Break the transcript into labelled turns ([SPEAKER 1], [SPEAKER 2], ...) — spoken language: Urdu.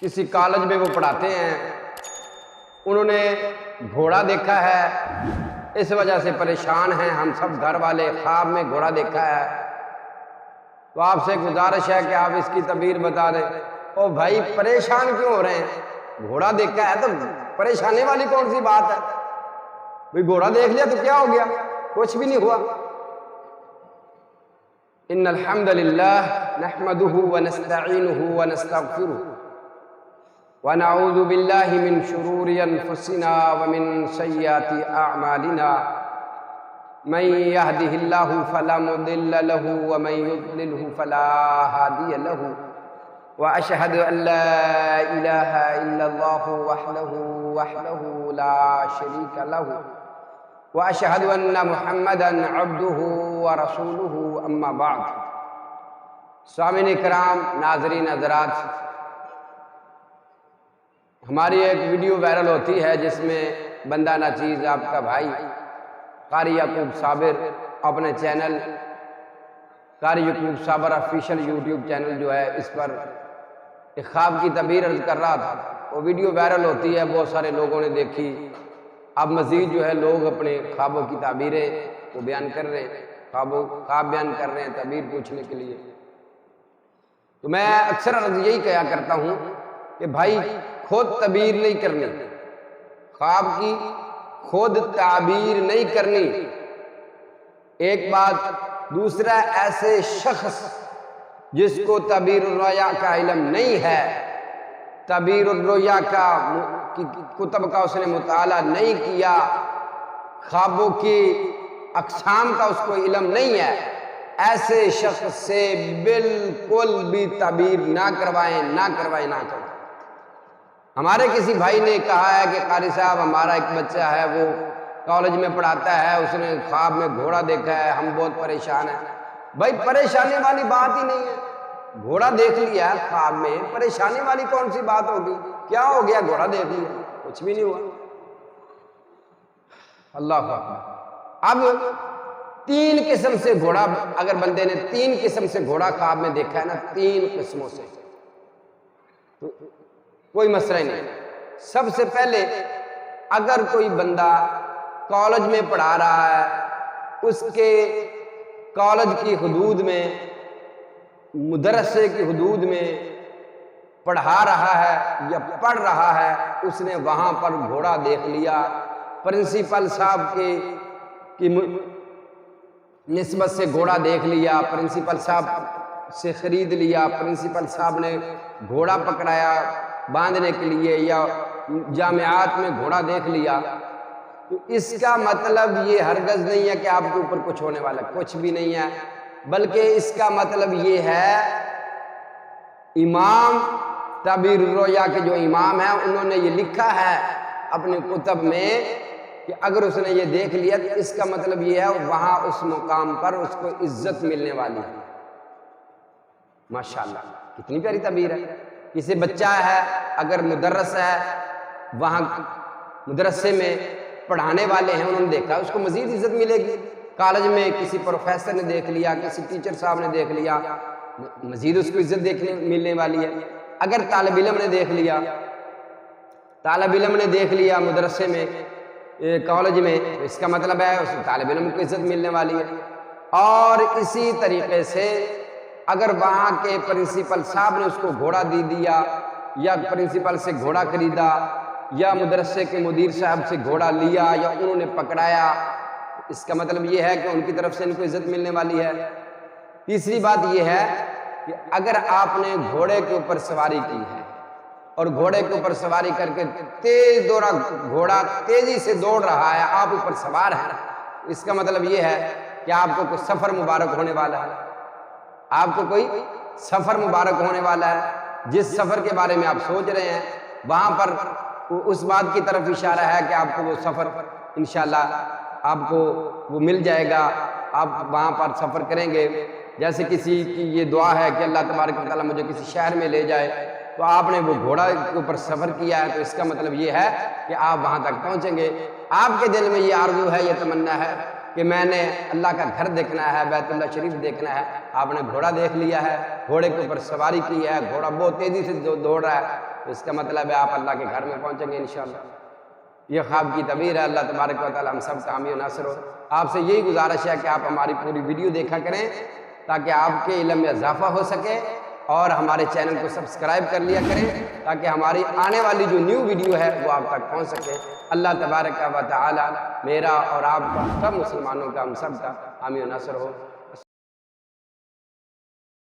[SPEAKER 1] کسی کالج میں وہ پڑھاتے ہیں، انہوں نے گھوڑا دیکھا ہے، اس وجہ سے پریشان ہیں۔ ہم سب گھر والے خواب میں گھوڑا دیکھا ہے، تو آپ سے گزارش ہے کہ آپ اس کی تعبیر بتا دیں۔ او بھائی پریشان کیوں ہو رہے ہیں؟ گھوڑا دیکھا ہے تو پریشانی والی کون سی بات ہے؟ بھئی گھوڑا دیکھ لیا تو کیا ہو گیا؟ کچھ بھی نہیں ہوا۔ ان الحمد للہ نحمده ونستعینه ونستغفره ونعوذ باللہ من شرور انفسنا ومن سیئات اعمالنا من يهده الله فلا مضل له ومن يضلله فلا هادي له واشهد ان لا اله الا الله وحده لا شريك له واشهد ان محمدا عبده ورسوله اما بعد۔ سامعین کرام، ناظرین حضرات، ہماری ایک ویڈیو وائرل ہوتی ہے جس میں بندہ ناچیز آپ کا بھائی قاری یعقوب صابر اپنے چینل قاری یعقوب صابر آفیشیل یوٹیوب چینل جو ہے اس پر ایک خواب کی تعبیر عرض کر رہا تھا۔ وہ ویڈیو وائرل ہوتی ہے، بہت سارے لوگوں نے دیکھی۔ اب مزید جو ہے لوگ اپنے خوابوں کی تعبیریں کو بیان کر رہے ہیں، خواب بیان کر رہے ہیں تعبیر پوچھنے کے لیے۔ تو میں اکثر عرض یہی کہا کرتا ہوں کہ بھائی خود تعبیر نہیں کرنی، خواب کی خود تعبیر نہیں کرنی، ایک بات۔ دوسرا، ایسے شخص جس کو تعبیر الرؤیا کا علم نہیں ہے، تعبیر الرؤیا کا کتب کا اس نے مطالعہ نہیں کیا، خوابوں کی اقسام کا اس کو علم نہیں ہے، ایسے شخص سے بالکل بھی تعبیر نہ کروائیں۔ ہمارے کسی بھائی نے کہا ہے کہ قاری صاحب ہمارا ایک بچہ ہے، وہ کالج میں پڑھاتا ہے، اس نے خواب میں گھوڑا دیکھا ہے، ہم بہت پریشان ہیں۔ بھائی پریشانی والی بات ہی نہیں ہے، گھوڑا دیکھ لیا خواب میں، پریشانی والی کون سی بات ہوگی؟ کیا ہو گیا؟ گھوڑا دیکھ لیا، کچھ بھی نہیں ہوا۔ اللہ اکبر۔ اب 3 قسم سے گھوڑا، اگر بندے نے 3 قسم سے گھوڑا خواب میں دیکھا ہے نا، 3 قسموں سے، تو کوئی مسئلہ ہی نہیں۔ سب سے پہلے اگر کوئی بندہ کالج میں پڑھا رہا ہے، اس کے کالج کی حدود میں، مدرسے کی حدود میں پڑھا رہا ہے یا پڑھ رہا ہے، اس نے وہاں پر گھوڑا دیکھ لیا، پرنسپل صاحب کی نسبت سے گھوڑا دیکھ لیا، پرنسپل صاحب سے خرید لیا، پرنسپل صاحب نے گھوڑا پکڑایا باندھنے کے لیے، یا جامعات میں گھوڑا دیکھ لیا، تو اس کا مطلب یہ ہرگز نہیں ہے کہ آپ کے اوپر کچھ ہونے والا، کچھ بھی نہیں ہے، بلکہ اس کا مطلب یہ ہے، امام تعبیر الرؤیا کے جو امام ہیں انہوں نے یہ لکھا ہے اپنے کتب میں کہ اگر اس نے یہ دیکھ لیا تو اس کا مطلب یہ ہے وہاں اس مقام پر اس کو عزت ملنے والی ہے۔ ماشاءاللہ، کتنی پیاری تعبیر ہے۔ کسی بچہ ہے، اگر مدرس ہے، وہاں مدرسے میں پڑھانے والے ہیں، انہوں نے دیکھا، اس کو مزید عزت ملے گی۔ کالج میں کسی پروفیسر نے دیکھ لیا، کسی ٹیچر صاحب نے دیکھ لیا، مزید اس کو عزت ملنے والی ہے۔ اگر طالب علم نے دیکھ لیا مدرسے میں، کالج میں، اس کا مطلب ہے اس طالب علم کو عزت ملنے والی ہے۔ اور اسی طریقے سے اگر وہاں کے پرنسپل صاحب نے اس کو گھوڑا دے دیا، یا پرنسپل سے گھوڑا خریدا، یا مدرسے کے مدیر صاحب سے گھوڑا لیا، یا انہوں نے پکڑایا، اس کا مطلب یہ ہے کہ ان کی طرف سے ان کو عزت ملنے والی ہے۔ تیسری بات یہ ہے کہ اگر آپ نے گھوڑے کے اوپر سواری کی ہے اور گھوڑے کے اوپر سواری کر کے تیز دوڑا، گھوڑا تیزی سے دوڑ رہا ہے، آپ اوپر سوار ہیں، اس کا مطلب یہ ہے کہ آپ کو کوئی سفر مبارک ہونے والا ہے، آپ کو کوئی سفر مبارک ہونے والا ہے۔ جس سفر کے بارے میں آپ سوچ رہے ہیں، وہاں پر اس بات کی طرف اشارہ ہے کہ آپ کو وہ سفر انشاءاللہ آپ کو وہ مل جائے گا، آپ وہاں پر سفر کریں گے۔ جیسے کسی کی یہ دعا ہے کہ اللہ تبارک و تعالیٰ مجھے کسی شہر میں لے جائے، تو آپ نے وہ گھوڑا کے اوپر سفر کیا ہے، تو اس کا مطلب یہ ہے کہ آپ وہاں تک پہنچیں گے۔ آپ کے دل میں یہ آرزو ہے، یہ تمنا ہے کہ میں نے اللہ کا گھر دیکھنا ہے، بیت اللہ شریف دیکھنا ہے، آپ نے گھوڑا دیکھ لیا ہے، گھوڑے کے اوپر سواری کی ہے، گھوڑا بہت تیزی سے دوڑ رہا ہے، تو اس کا مطلب ہے آپ اللہ کے گھر میں پہنچیں گے انشاءاللہ۔ یہ خواب کی تعبیر ہے۔ اللہ تبارک و تعالی ہم سب کا حامی و ناصر ہو۔ آپ سے یہی گزارش ہے کہ آپ ہماری پوری ویڈیو دیکھا کریں تاکہ آپ کے علم میں اضافہ ہو سکے، اور ہمارے چینل کو سبسکرائب کر لیا کریں تاکہ ہماری آنے والی جو نیو ویڈیو ہے وہ آپ تک پہنچ سکے۔ اللہ تبارک و تعالی میرا اور آپ کا، سب مسلمانوں کا، ہم سب کا حامی و ناصر ہو۔